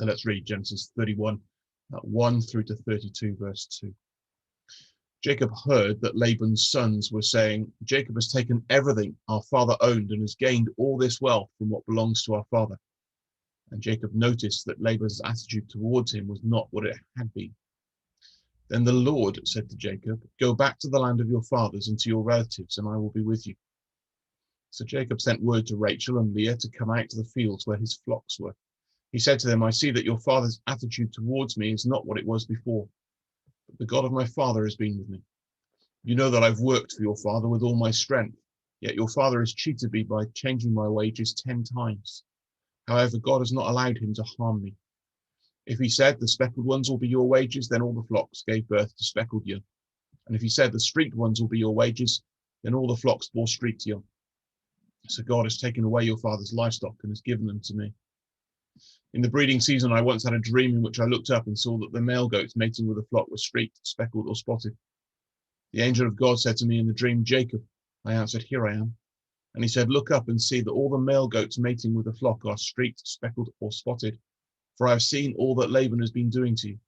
Now let's read Genesis 31, 1 through to 32, verse 2. Jacob heard that Laban's sons were saying, Jacob has taken everything our father owned and has gained all this wealth from what belongs to our father. And Jacob noticed that Laban's attitude towards him was not what it had been. Then the Lord said to Jacob, go back to the land of your fathers and to your relatives, and I will be with you. So Jacob sent word to Rachel and Leah to come out to the fields where his flocks were. He said to them, I see that your father's attitude towards me is not what it was before, but the God of my father has been with me. You know that I've worked for your father with all my strength, yet your father has cheated me by changing my wages 10 times. However, God has not allowed him to harm me. If he said, the speckled ones will be your wages, then all the flocks gave birth to speckled young. And if he said, the streaked ones will be your wages, then all the flocks bore streaked young. So God has taken away your father's livestock and has given them to me. In the breeding season, I once had a dream in which I looked up and saw that the male goats mating with the flock were streaked, speckled, or spotted. The angel of God said to me in the dream, Jacob. I answered, here I am. And he said, look up and see that all the male goats mating with the flock are streaked, speckled, or spotted. For I have seen all that Laban has been doing to you.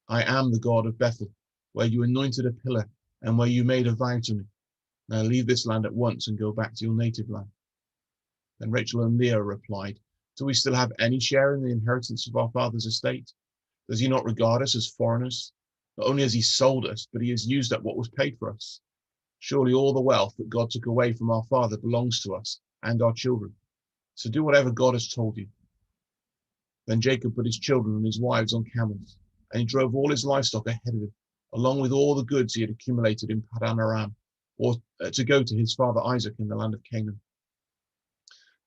I am the God of Bethel, where you anointed a pillar and where you made a vow to me. Now leave this land at once and go back to your native land. Then Rachel and Leah replied, do we still have any share in the inheritance of our father's estate? Does he not regard us as foreigners? Not only has he sold us, but he has used up what was paid for us. Surely all the wealth that God took away from our father belongs to us and our children. So do whatever God has told you. Then Jacob put his children and his wives on camels, and he drove all his livestock ahead of him, along with all the goods he had accumulated in Paddan Aram, or to go to his father Isaac in the land of Canaan.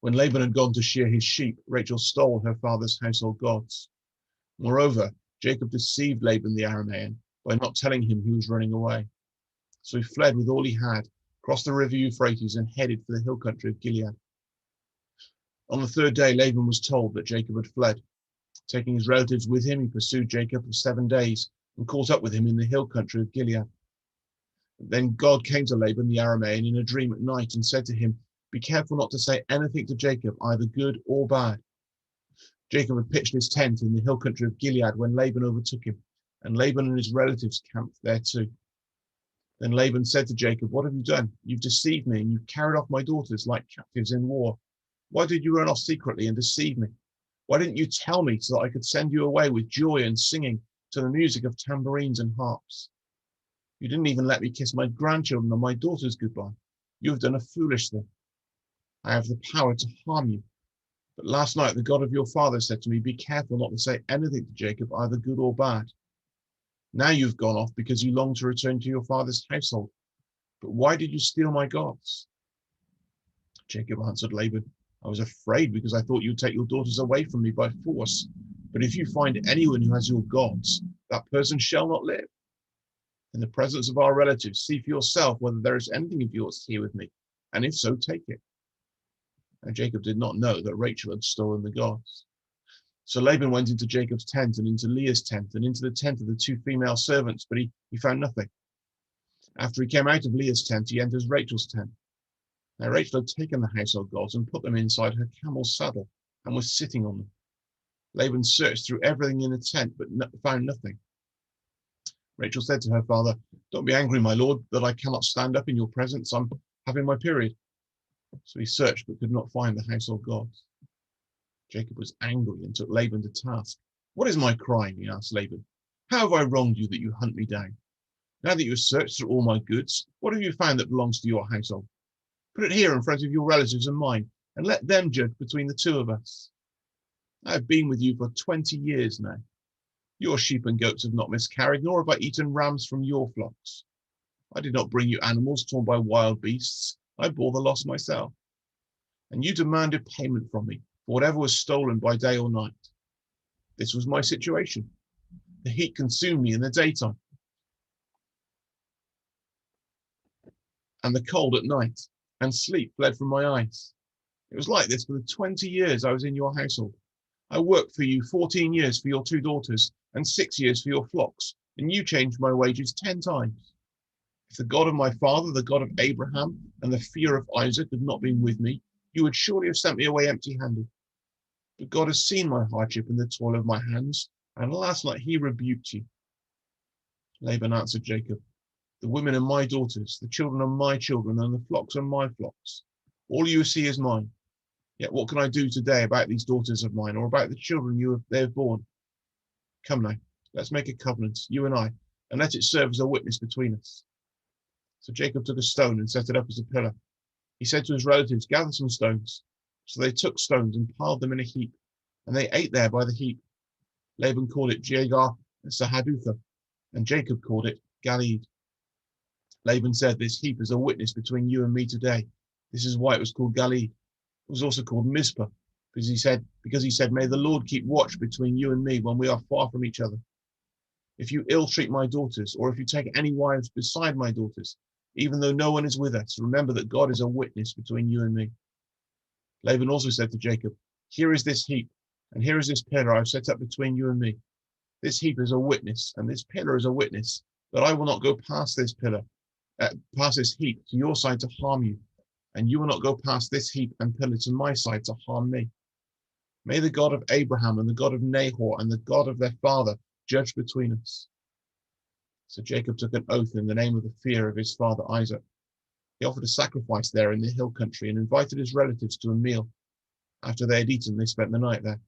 When Laban had gone to shear his sheep, Rachel stole her father's household gods. Moreover, Jacob deceived Laban the Aramean by not telling him he was running away. So he fled with all he had, crossed the river Euphrates, and headed for the hill country of Gilead. On the third day, Laban was told that Jacob had fled. Taking his relatives with him, he pursued Jacob for 7 days and caught up with him in the hill country of Gilead. Then God came to Laban the Aramean in a dream at night and said to him, be careful not to say anything to Jacob, either good or bad. Jacob had pitched his tent in the hill country of Gilead when Laban overtook him, and Laban and his relatives camped there too. Then Laban said to Jacob, what have you done? You've deceived me, and you've carried off my daughters like captives in war. Why did you run off secretly and deceive me? Why didn't you tell me so that I could send you away with joy and singing to the music of tambourines and harps? You didn't even let me kiss my grandchildren and my daughters goodbye. You have done a foolish thing. I have the power to harm you. But last night the God of your father said to me, be careful not to say anything to Jacob, either good or bad. Now you've gone off because you long to return to your father's household. But why did you steal my gods? Jacob answered Laban, I was afraid because I thought you'd take your daughters away from me by force. But if you find anyone who has your gods, that person shall not live. In the presence of our relatives, see for yourself whether there is anything of yours here with me, and if so, take it. And Jacob did not know that Rachel had stolen the gods. So Laban went into Jacob's tent and into Leah's tent and into the tent of the 2 female servants, but he found nothing. After he came out of Leah's tent, he enters Rachel's tent. Now Rachel had taken the household gods and put them inside her camel's saddle and was sitting on them. Laban searched through everything in the tent, but found nothing. Rachel said to her father, don't be angry, my lord, that I cannot stand up in your presence. I'm having my period. So he searched but could not find the household gods. Jacob was angry and took Laban to task. What is my crime? He asked Laban. How have I wronged you that you hunt me down? Now that you have searched through all my goods, what have you found that belongs to your household? Put it here in front of your relatives and mine, and let them judge between the 2 of us. I have been with you for 20 years now. Your sheep and goats have not miscarried, nor have I eaten rams from your flocks. I did not bring you animals torn by wild beasts. I bore the loss myself. And you demanded payment from me for whatever was stolen by day or night. This was my situation. The heat consumed me in the daytime, and the cold at night, and sleep fled from my eyes. It was like this for the 20 years I was in your household. I worked for you 14 years for your 2 daughters and 6 years for your flocks, and you changed my wages 10 times. If the God of my father, the God of Abraham, and the fear of Isaac had not been with me, you would surely have sent me away empty-handed. But God has seen my hardship and the toil of my hands, and last night he rebuked you." Laban answered Jacob, "The women are my daughters, the children are my children, and the flocks are my flocks. All you see is mine. Yet what can I do today about these daughters of mine, or about the children they have borne? Come now, let's make a covenant, you and I, and let it serve as a witness between us." So Jacob took a stone and set it up as a pillar. He said to his relatives, "Gather some stones." So they took stones and piled them in a heap, and they ate there by the heap. Laban called it Jegar Sahadutha, and Jacob called it Galeed. Laban said, "This heap is a witness between you and me today." This is why it was called Galeed. It was also called Mizpah, because he said, "May the Lord keep watch between you and me when we are far from each other. If you ill-treat my daughters, or if you take any wives beside my daughters, even though no one is with us, remember that God is a witness between you and me." Laban also said to Jacob, "Here is this heap, and here is this pillar I have set up between you and me. This heap is a witness, and this pillar is a witness, that I will not go past this heap to your side to harm you, and you will not go past this heap and pillar to my side to harm me. May the God of Abraham and the God of Nahor and the God of their father judge between us." So Jacob took an oath in the name of the fear of his father Isaac. He offered a sacrifice there in the hill country and invited his relatives to a meal. After they had eaten, they spent the night there.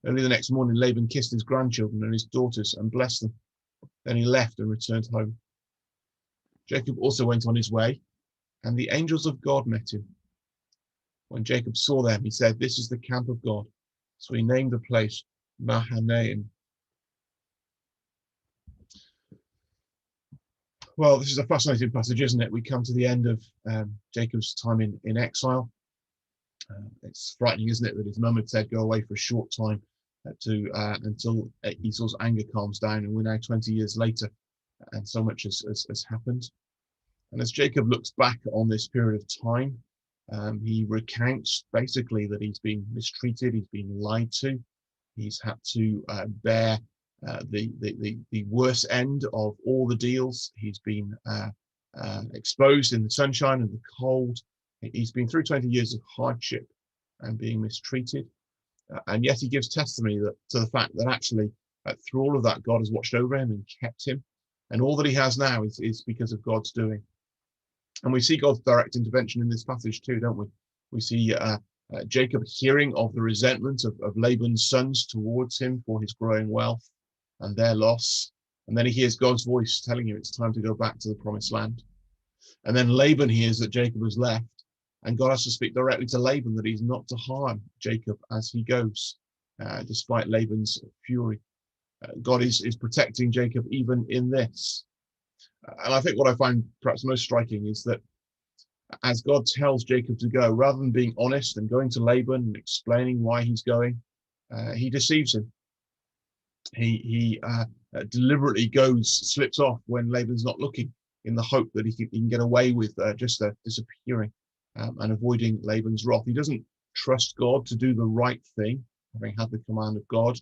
Early the next morning, Laban kissed his grandchildren and his daughters and blessed them. Then he left and returned home. Jacob also went on his way, and the angels of God met him. When Jacob saw them, he said, "This is the camp of God." So he named the place Mahanaim. Well, this is a fascinating passage, isn't it? We come to the end of Jacob's time in exile. It's frightening, isn't it, that his mum had said go away for a short time until Esau's anger calms down, and we're now 20 years later, and so much has happened. And as Jacob looks back on this period of time, he recounts basically that he's been mistreated, he's been lied to, he's had to bear the worst end of all the deals. He's been exposed in the sunshine and the cold. He's been through 20 years of hardship and being mistreated. And yet he gives testimony to the fact that actually through all of that, God has watched over him and kept him. And all that he has now is because of God's doing. And we see God's direct intervention in this passage too, don't we? We see Jacob hearing of the resentment of Laban's sons towards him for his growing wealth and their loss. And then he hears God's voice telling him it's time to go back to the promised land. And then Laban hears that Jacob has left, and God has to speak directly to Laban that he's not to harm Jacob as he goes, despite Laban's fury. God is protecting Jacob even in this. And I think what I find perhaps most striking is that as God tells Jacob to go, rather than being honest and going to Laban and explaining why he's going, he deceives him. He deliberately slips off when Laban's not looking, in the hope that he can get away with just disappearing and avoiding Laban's wrath. He doesn't trust God to do the right thing, having had the command of God.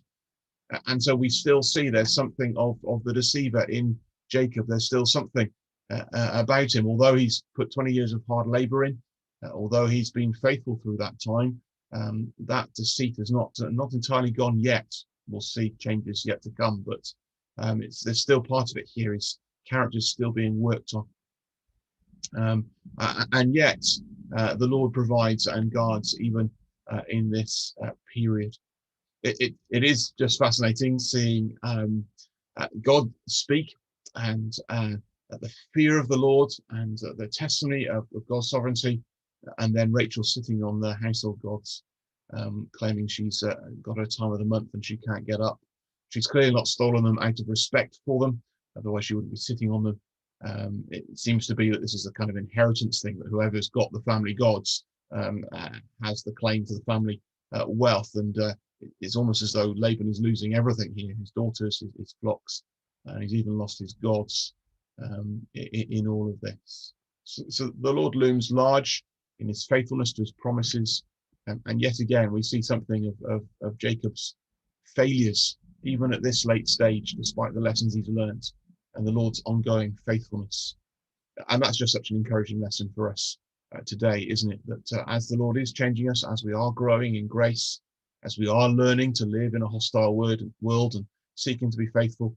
And so we still see there's something of the deceiver in Jacob. There's still something about him. Although he's put 20 years of hard labor in, although he's been faithful through that time, that deceit is not entirely gone yet. We'll see changes yet to come, but there's still part of it here. His character's still being worked on. And yet the Lord provides and guards even in this period. It is just fascinating seeing God speak and the fear of the Lord and the testimony of God's sovereignty, and then Rachel sitting on the household gods, claiming she's got her time of the month and she can't get up. She's clearly not stolen them out of respect for them, otherwise she wouldn't be sitting on them. It seems to be that this is a kind of inheritance thing, that whoever's got the family gods has the claim to the family wealth, and it's almost as though Laban is losing everything here, his daughters, his flocks, and he's even lost his gods in all of this. So the Lord looms large in his faithfulness to his promises, and yet again we see something of Jacob's failures, even at this late stage, despite the lessons he's learned, and the Lord's ongoing faithfulness. And that's just such an encouraging lesson for us today, isn't it? That as the Lord is changing us, as we are growing in grace, as we are learning to live in a hostile world and seeking to be faithful,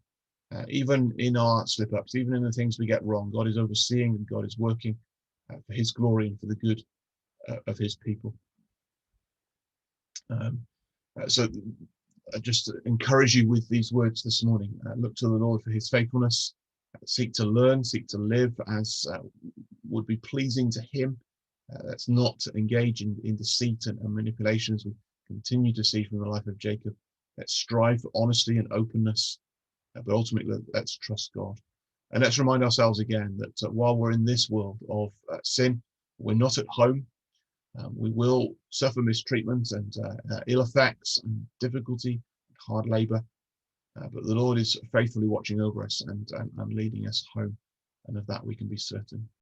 even in our slip-ups, even in the things we get wrong. God is overseeing and God is working for his glory and for the good of his people. So I just encourage you with these words this morning. Look to the Lord for his faithfulness. Seek to learn, seek to live as would be pleasing to him. Let's not engage in deceit and manipulation, as we continue to see from the life of Jacob. Let's strive for honesty and openness, but ultimately let's trust God. And let's remind ourselves again that while we're in this world of sin, we're not at home. We will suffer mistreatment and ill effects and difficulty, and hard labor, but the Lord is faithfully watching over us and leading us home, and of that we can be certain.